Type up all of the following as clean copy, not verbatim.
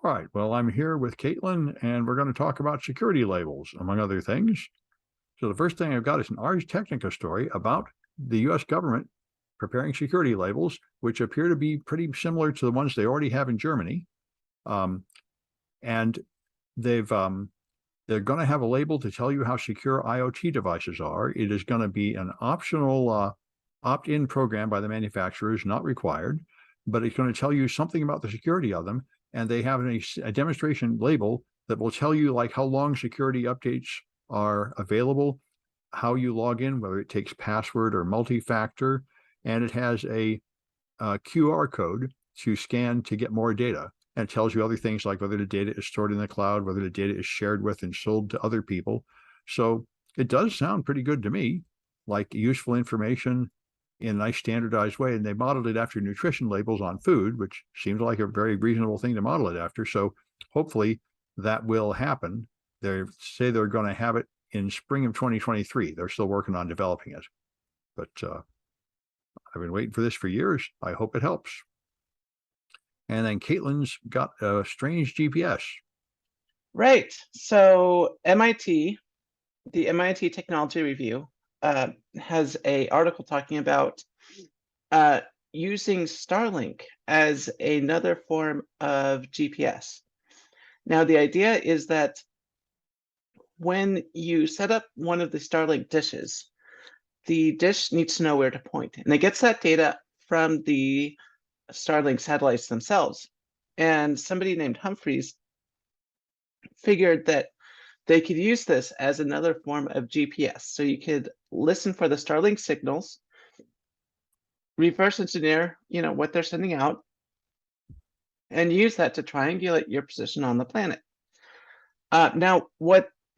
right. Well, I'm here with Caitlin, and we're going to talk about security labels, among other things. So the first thing I've got is an Ars Technica story about the U.S. government preparing security labels, which appear to be pretty similar to the ones they already have in Germany. Um, and they're going to have a label to tell you how secure IoT devices are. It is going to be an optional opt-in program by the manufacturers, not required, but it's going to tell you something about the security of them. And they have a demonstration label that will tell you like how long security updates are available, how you log in, whether it takes password or multi-factor, and it has a QR code to scan to get more data. And it tells you other things like whether the data is stored in the cloud, whether the data is shared with and sold to other people. So it does sound pretty good to me, like useful information in a nice standardized way. And they modeled it after nutrition labels on food, which seems like a very reasonable thing to model it after. So hopefully that will happen. They say they're going to have it in spring of 2023. They're still working on developing it. But I've been waiting for this for years. I hope it helps. And then Caitlin's got a strange GPS. Right. So MIT, the MIT Technology Review, has a article talking about using Starlink as another form of GPS. Now, the idea is that when you set up one of the Starlink dishes, the dish needs to know where to point, and it gets that data from the Starlink satellites themselves. And somebody named Humphreys figured that they could use this as another form of GPS. So you could listen for the Starlink signals, reverse engineer, what they're sending out, and use that to triangulate your position on the planet. Now,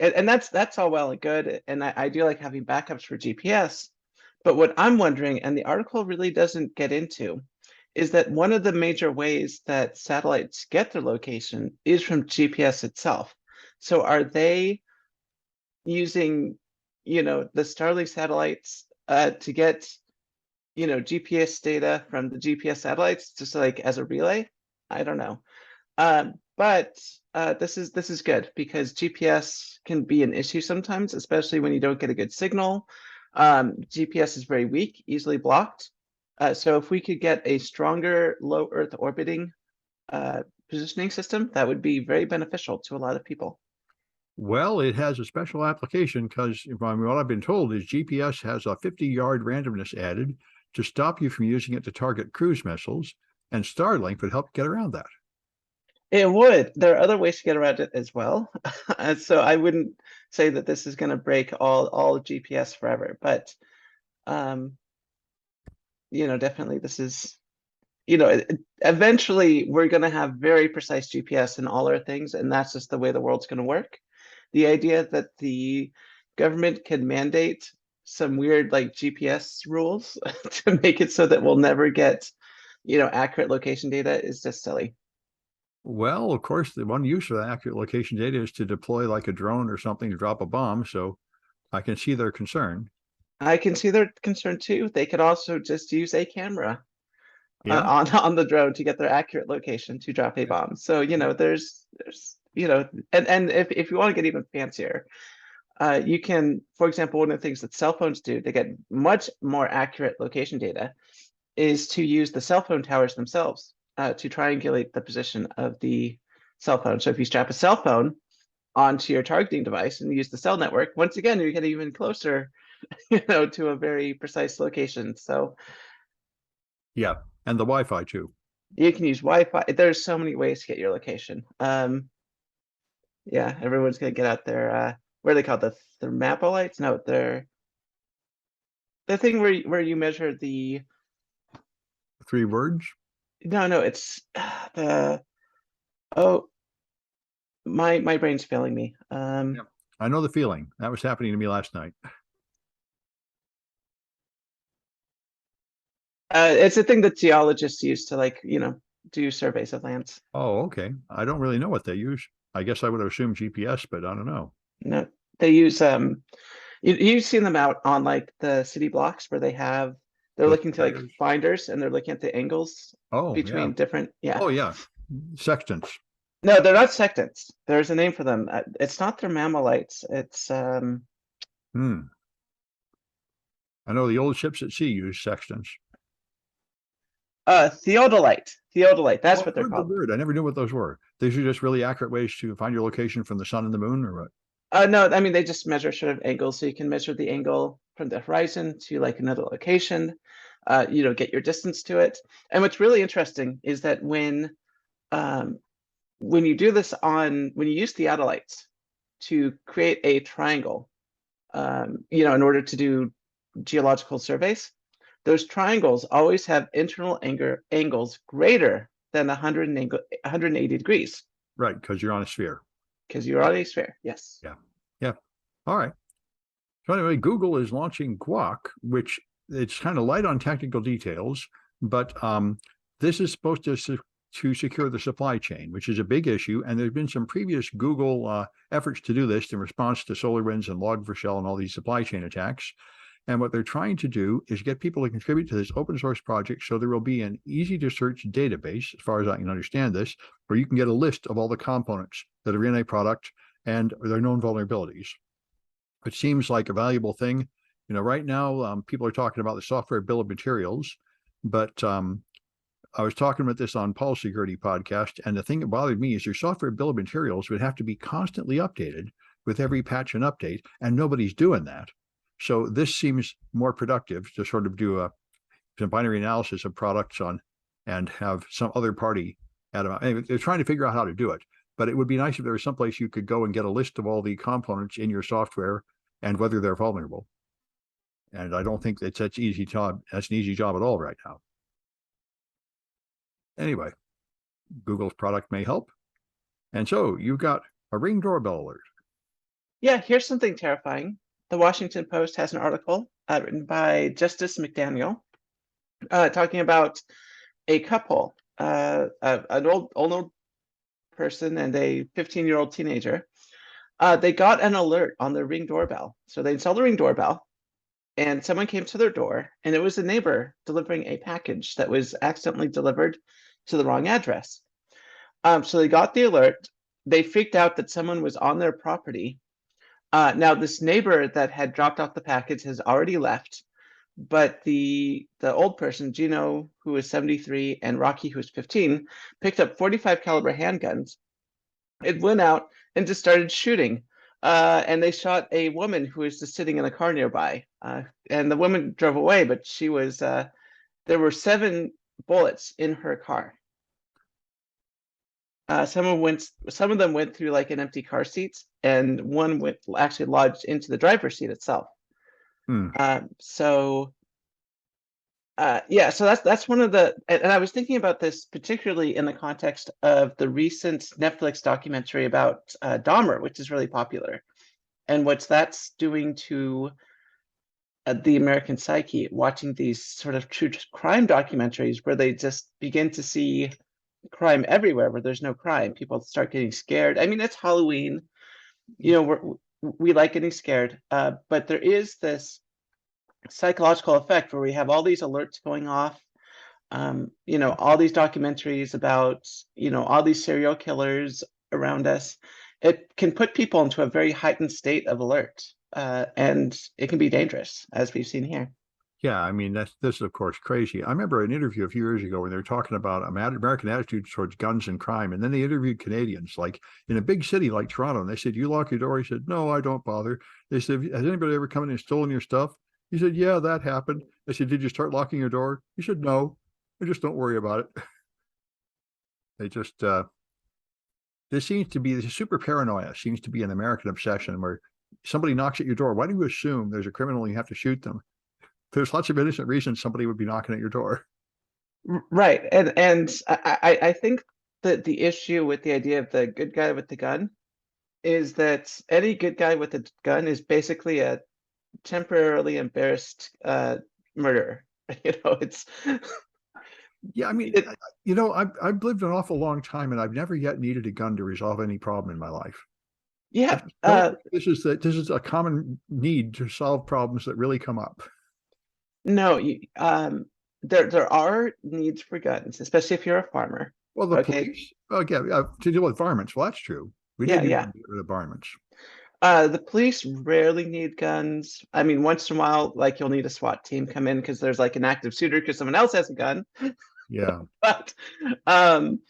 and that's all well and good, and I do like having backups for GPS. But what I'm wondering, and the article really doesn't get into, is that one of the major ways that satellites get their location is from GPS itself. So are they using, the Starlink satellites to get, GPS data from the GPS satellites, just like as a relay? I don't know. But this is good because GPS can be an issue sometimes, especially when you don't get a good signal. GPS is very weak, easily blocked. So if we could get a stronger low Earth orbiting positioning system, that would be very beneficial to a lot of people. Well, it has a special application because what I've been told is GPS has a 50-yard randomness added to stop you from using it to target cruise missiles, and Starlink would help get around that. It would. There are other ways to get around it as well. So I wouldn't say that this is going to break all GPS forever, but definitely this is, eventually we're going to have very precise GPS in all our things, and that's just the way the world's going to work. The idea that the government can mandate some weird like GPS rules to make it so that we'll never get, accurate location data is just silly. Well, of course, the one use of the accurate location data is to deploy like a drone or something to drop a bomb. So I can see their concern. I can see their concern too. They could also just use a camera Yeah. on the drone to get their accurate location to drop a bomb. So there's and if you want to get even fancier, you can, for example, one of the things that cell phones do to get much more accurate location data is to use the cell phone towers themselves to triangulate the position of the cell phone. So if you strap a cell phone onto your targeting device and use the cell network, once again, you're getting even closer, to a very precise location. So Yeah. And the Wi-Fi too. you can use Wi-Fi. There's so many ways to get your location. Yeah, everyone's gonna get out their what are they called? The thermopolites? No, they're the thing where you measure the 3 words. no, it's the oh my brain's failing me. Yeah. I know the feeling. That was happening to me last night. It's a thing that geologists use to do surveys of lands. Oh, okay. I don't really know what they use. I guess I would assume GPS, but I don't know. No, they use you've seen them out on like the city blocks where they're The looking to like surveyors. finders and they're looking at the angles Oh, yeah. between different, yeah. Oh, yeah. Sextants. No, they're not sectants. There's a name for them. It's not their mammalites. It's Hmm. I know the old ships at sea use sextants. theodolite. Theodolite. Oh, That's I've what they're heard the called. word. I never knew what those were. These are just really accurate ways to find your location from the sun and the moon, or what? No, I mean they just measure sort of angles, so you can measure the angle from the horizon to like another location. Get your distance to it. And what's really interesting is that um, when you do this when you use theodolites to create a triangle, in order to do geological surveys, those triangles always have internal angles greater than 180 degrees Right, because you're on a sphere. because you're on a sphere. Yes. Yeah. Yeah. All right. So anyway, Google is launching Guac, which it's kind of light on technical details, but this is supposed to secure the supply chain, which is a big issue. And there's been some previous Google efforts to do this in response to SolarWinds and Log4Shell and all these supply chain attacks. And what they're trying to do is get people to contribute to this open source project so there will be an easy to search database, as far as I can understand this, where you can get a list of all the components that are in a product and their known vulnerabilities. It seems like a valuable thing. Right now, people are talking about the software bill of materials, but I was talking about this on Paul Security podcast, and the thing that bothered me is your software bill of materials would have to be constantly updated with every patch and update, and nobody's doing that. So this seems more productive to sort of do some binary analysis of products and have some other party add them. Anyway, they're trying to figure out how to do it, but it would be nice if there was someplace you could go and get a list of all the components in your software and whether they're vulnerable. And I don't think that's such easy job. That's an easy job at all right now. Anyway, Google's product may help. And so you've got a Ring doorbell alert. Yeah, here's something terrifying. The Washington Post has an article written by Justice McDaniel talking about a couple, an old person and a 15-year-old teenager. They got an alert on their Ring doorbell. So they installed a Ring doorbell, and someone came to their door, and it was a neighbor delivering a package that was accidentally delivered to the wrong address. So they got the alert. They freaked out that someone was on their property. Now, this neighbor that had dropped off the package has already left, but the old person, Gino, who was 73, and Rocky, who was 15, picked up 45 caliber handguns. It went out and just started shooting. And they shot a woman who was just sitting in a car nearby. And the woman drove away, but there were 7 bullets in her car. Some of them went through like an empty car seat, and one actually lodged into the driver's seat itself. Hmm. So that's one of the, and I was thinking about this particularly in the context of the recent Netflix documentary about Dahmer, which is really popular, and what that's doing to the American psyche, watching these sort of true crime documentaries where they just begin to see crime everywhere where there's no crime. People start getting scared. I mean, it's Halloween, we like getting scared, but there is this psychological effect where we have all these alerts going off, all these documentaries about, all these serial killers around us. It can put people into a very heightened state of alert, and it can be dangerous, as we've seen here. Yeah, I mean, this is, of course, crazy. I remember an interview a few years ago when they were talking about American attitudes towards guns and crime. And then they interviewed Canadians, like in a big city like Toronto. And they said, "You lock your door?" He said, "No, I don't bother." They said, "Has anybody ever come in and stolen your stuff?" He said, "Yeah, that happened." They said, "Did you start locking your door?" He said, "No, I just don't worry about it." They just, this super paranoia seems to be an American obsession where somebody knocks at your door. Why do you assume there's a criminal and you have to shoot them? There's lots of innocent reasons somebody would be knocking at your door. Right. And I think that the issue with the idea of the good guy with the gun is that any good guy with a gun is basically a temporarily embarrassed murderer. It's Yeah, I mean, it, I've lived an awful long time, and I've never yet needed a gun to resolve any problem in my life. I yeah. just don't think this is a common need to solve problems that really come up. No, there are needs for guns, especially if you're a farmer. Well, the Okay. police, again, to deal with varmints. Well, that's true. We Yeah, did need yeah. to get rid of varmints. The police rarely need guns. I mean, once in a while, like you'll need a SWAT team come in because there's like an active shooter because someone else has a gun. Yeah. But um,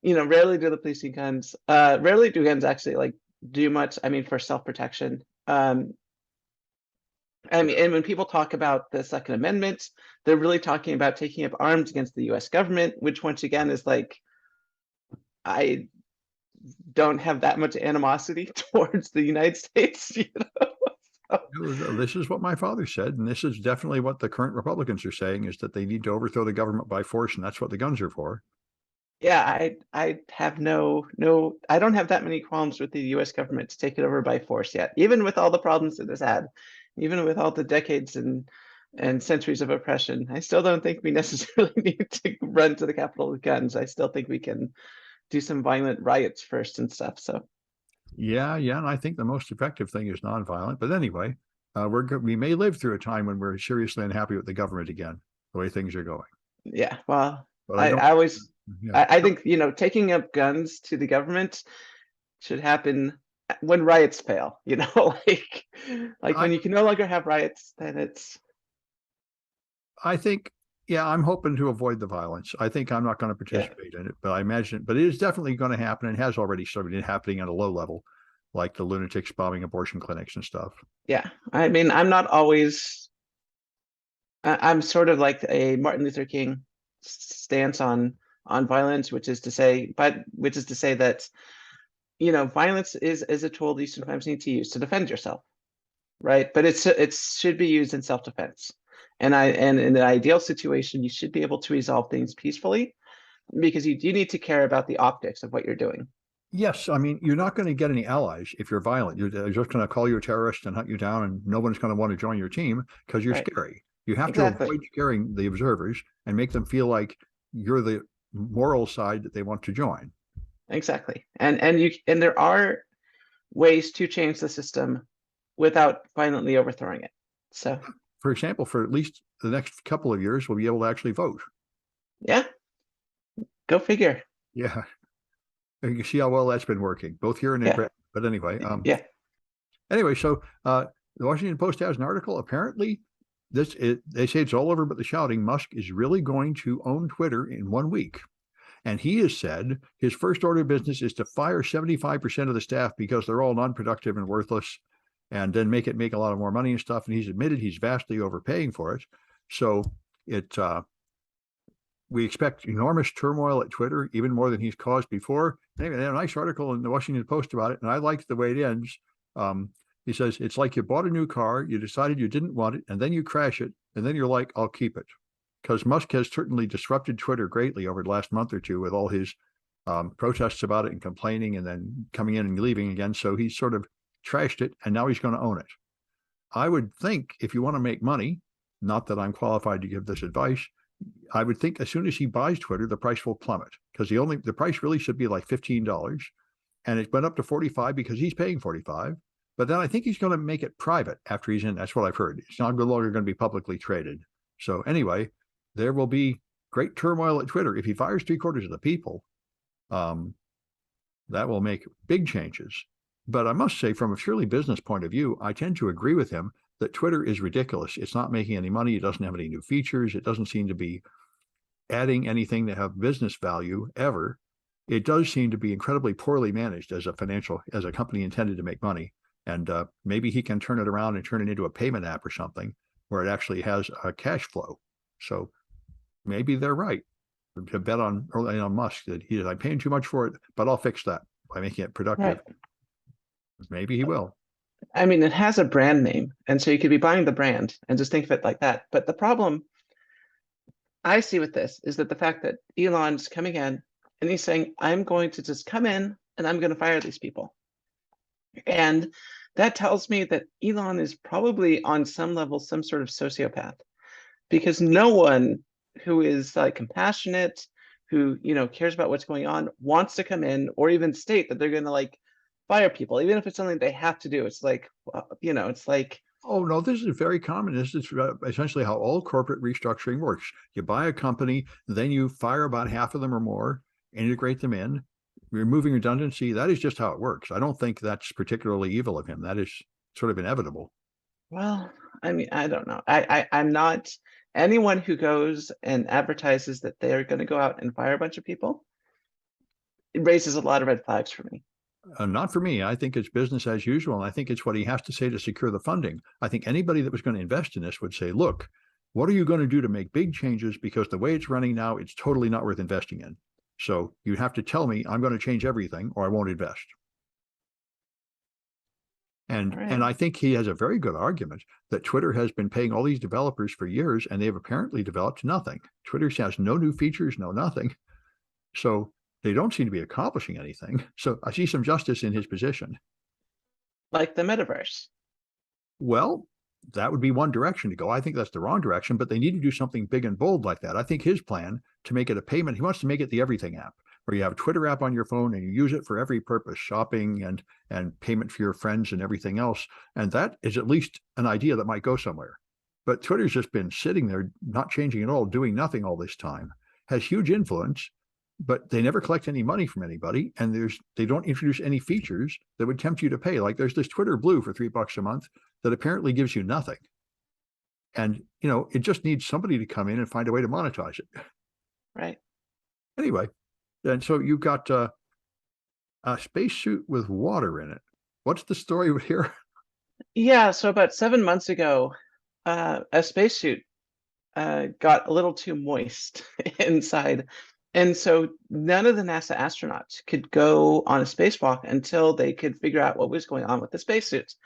rarely do the police need guns. Rarely do guns actually like do much. I mean, for self-protection. I mean, and when people talk about the Second Amendment, they're really talking about taking up arms against the U.S. government, which once again is like I don't have that much animosity towards the United States, So, This is what my father said, and this is definitely what the current Republicans are saying: is that they need to overthrow the government by force, and that's what the guns are for. yeah, I have I don't have that many qualms with the US government to take it over by force yet, even with all the problems it has had, even with all the decades and centuries of oppression. I still don't think we necessarily need to run to the Capitol with guns. I still think we can do some violent riots first and stuff. So Yeah, yeah, and I think the most effective thing is nonviolent. But anyway, we may live through a time when we're seriously unhappy with the government again, the way things are going. yeah, well, But I I, don't. I always Yeah, I think taking up guns to the government should happen when riots fail, like I when you can no longer have riots, then it's I think, yeah, I'm hoping to avoid the violence. I think I'm not going to yeah, participate in it, but I imagine, but it is definitely going to happen and has already started happening at a low level, like the lunatics bombing abortion clinics and stuff. yeah. I mean, I'm not always I'm sort of like a Martin Luther King stance on violence, which is to say that violence is a tool that you sometimes need to use to defend yourself, right? But it should be used in self-defense. And in the ideal situation, you should be able to resolve things peacefully because you do need to care about the optics of what you're doing. Yes, I mean, you're not going to get any allies if you're violent. They're just going to call you a terrorist and hunt you down, and no one's going to want to join your team because you're Right. scary. You have to Exactly. avoid scaring the observers and make them feel like you're the moral side that they want to join. Exactly. And there are ways to change the system without violently overthrowing it. So For example, for at least the next couple of years, we'll be able to actually vote. yeah, go figure. Yeah. You can see how well that's been working, both here and in Yeah. Britain. But anyway, Yeah. so the Washington Post has an article. Apparently, they say it's all over, but the shouting. Musk is really going to own Twitter in 1 week. And he has said his first order of business is to fire 75% of the staff because they're all non-productive and worthless, and then make a lot of more money and stuff. And he's admitted he's vastly overpaying for it. So it we expect enormous turmoil at Twitter, even more than he's caused before. Anyway, they had a nice article in the Washington Post about it, and I liked the way it ends. He says, it's like you bought a new car, you decided you didn't want it, and then you crash it, and then you're like, I'll keep it. Because Musk has certainly disrupted Twitter greatly over the last month or two with all his protests about it and complaining and then coming in and leaving again. So he's sort of trashed it, and now he's going to own it. I would think if you want to make money, not that I'm qualified to give this advice, I would think as soon as he buys Twitter, the price will plummet because the price really should be like $15, and it went up to 45 because he's paying 45. But then I think he's going to make it private after he's in. That's what I've heard. It's not no longer going to be publicly traded. So anyway, there will be great turmoil at Twitter if he fires 3/4 of the people. That will make big changes. But I must say, from a purely business point of view, I tend to agree with him that Twitter is ridiculous. It's not making any money. It doesn't have any new features. It doesn't seem to be adding anything that have business value ever. It does seem to be incredibly poorly managed as a company intended to make money. And maybe he can turn it around and turn it into a payment app or something where it actually has a cash flow. So maybe they're right to bet on Musk that I'm paying too much for it, but I'll fix that by making it productive. Right. Maybe he will. I mean, it has a brand name, and so you could be buying the brand and just think of it like that. But the problem I see with this is that the fact that Elon's coming in and he's saying, I'm going to just come in and I'm going to fire these people. And that tells me that Elon is probably on some level some sort of sociopath because no one who is like compassionate, who cares about what's going on, wants to come in or even state that they're going to like fire people, even if it's something they have to do. It's like, it's like, Oh, no, this is very common. This is essentially how all corporate restructuring works. You buy a company, then you fire about half of them or more, integrate them in, removing redundancy. That is just how it works. I don't think that's particularly evil of him. That is sort of inevitable. Well, I mean, I don't know. I'm not anyone who goes and advertises that they're going to go out and fire a bunch of people. It raises a lot of red flags for me. Not for me. I think it's business as usual. And I think it's what he has to say to secure the funding. I think anybody that was going to invest in this would say, look, what are you going to do to make big changes? Because the way it's running now, it's totally not worth investing in. So you have to tell me I'm going to change everything or I won't invest. And Right. and I think he has a very good argument that Twitter has been paying all these developers for years and they've apparently developed nothing. Twitter has no new features, no nothing. So they don't seem to be accomplishing anything. So I see some justice in his position. Like the metaverse. Well, that would be one direction to go. I think that's the wrong direction, but they need to do something big and bold like that. I think his plan to make it a payment, he wants to make it the everything app, where you have a Twitter app on your phone and you use it for every purpose, shopping and payment for your friends and everything else. And that is at least an idea that might go somewhere. But Twitter's just been sitting there, not changing at all, doing nothing all this time, has huge influence, but they never collect any money from anybody. And they don't introduce any features that would tempt you to pay. Like there's this Twitter Blue for $3 a month that apparently gives you nothing. And, it just needs somebody to come in and find a way to monetize it. Right. Anyway, and so you've got a spacesuit with water in it. What's the story here? Yeah. So about 7 months ago, a spacesuit got a little too moist inside. And so none of the NASA astronauts could go on a spacewalk until they could figure out what was going on with the spacesuits.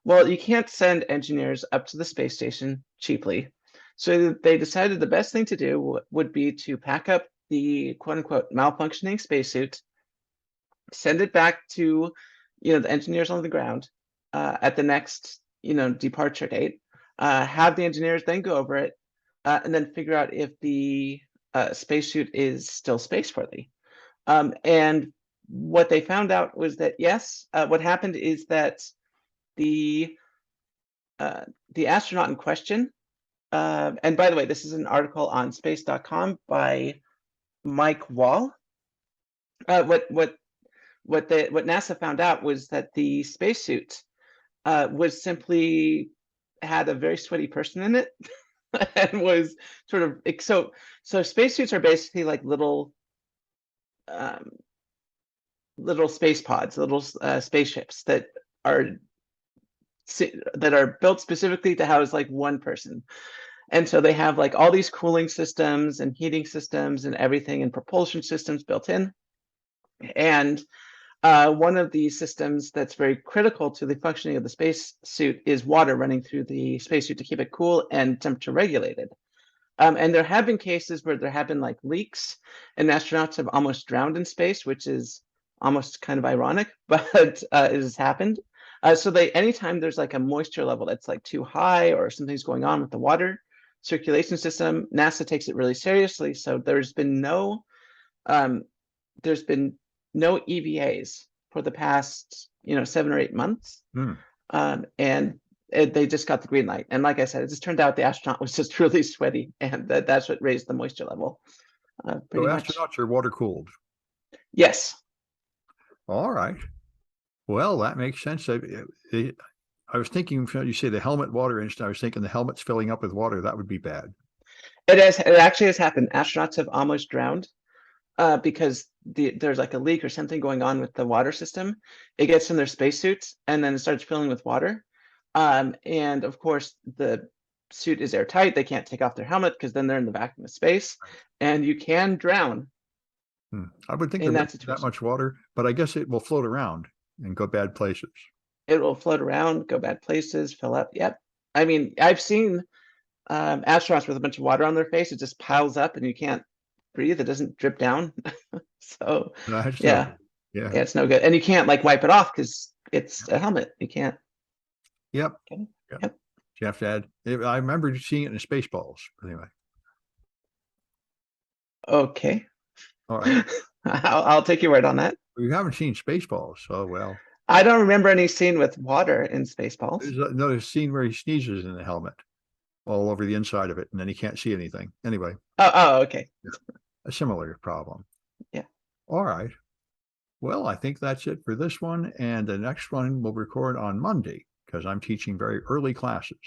Well, you can't send engineers up to the space station cheaply. So they decided the best thing to do would be to pack up the quote unquote malfunctioning spacesuit, send it back to, the engineers on the ground at the next, departure date, have the engineers then go over it, and then figure out if the spacesuit is still spaceworthy. And what they found out was that, yes, what happened is that the astronaut in question, and by the way, this is an article on space.com by Mike Wall. What NASA found out was that the spacesuit was simply had a very sweaty person in it, and was sort of so spacesuits are basically like little space pods, little spaceships that are built specifically to house like one person. And so they have like all these cooling systems and heating systems and everything and propulsion systems built in. And one of the systems that's very critical to the functioning of the spacesuit is water running through the spacesuit to keep it cool and temperature regulated. And there have been cases where there have been like leaks and astronauts have almost drowned in space, which is almost kind of ironic, but it has happened. So anytime there's like a moisture level that's like too high or something's going on with the water circulation system, NASA takes it really seriously. So there's been no EVAs for the past 7 or 8 months. And they just got the green light. And like I said, it just turned out the astronaut was just really sweaty, and that's what raised the moisture level. Pretty So much. astronauts are water cooled. Yes. All right. Well, that makes sense. I was thinking, you say the helmet water incident, I was thinking the helmet's filling up with water. That would be bad. It actually has happened. Astronauts have almost drowned because there's like a leak or something going on with the water system. It gets in their spacesuits and then it starts filling with water. And of course, the suit is airtight. They can't take off their helmet because then they're in the vacuum of space, and you can drown. I would think in there's that that situation. much water, but I guess it will float around and go bad places. It will float around, go bad places, fill up. Yep. I mean, I've seen astronauts with a bunch of water on their face. It just piles up and you can't breathe. It doesn't drip down. So That's no yeah, good. Yeah. it's no good. And you can't like wipe it off because it's a helmet. You can't. Yep. Okay. Yep. Yep. You have to add. I remember seeing it in Spaceballs. Anyway. Okay. All right. I'll take your word on that. We haven't seen Spaceballs. Oh, well. I don't remember any scene with water in Spaceballs. There's another scene where he sneezes in the helmet all over the inside of it, and then he can't see anything. Anyway. Oh, okay. Yeah. A similar problem. Yeah. All right. Well, I think that's it for this one. And the next one we'll record on Monday because I'm teaching very early classes.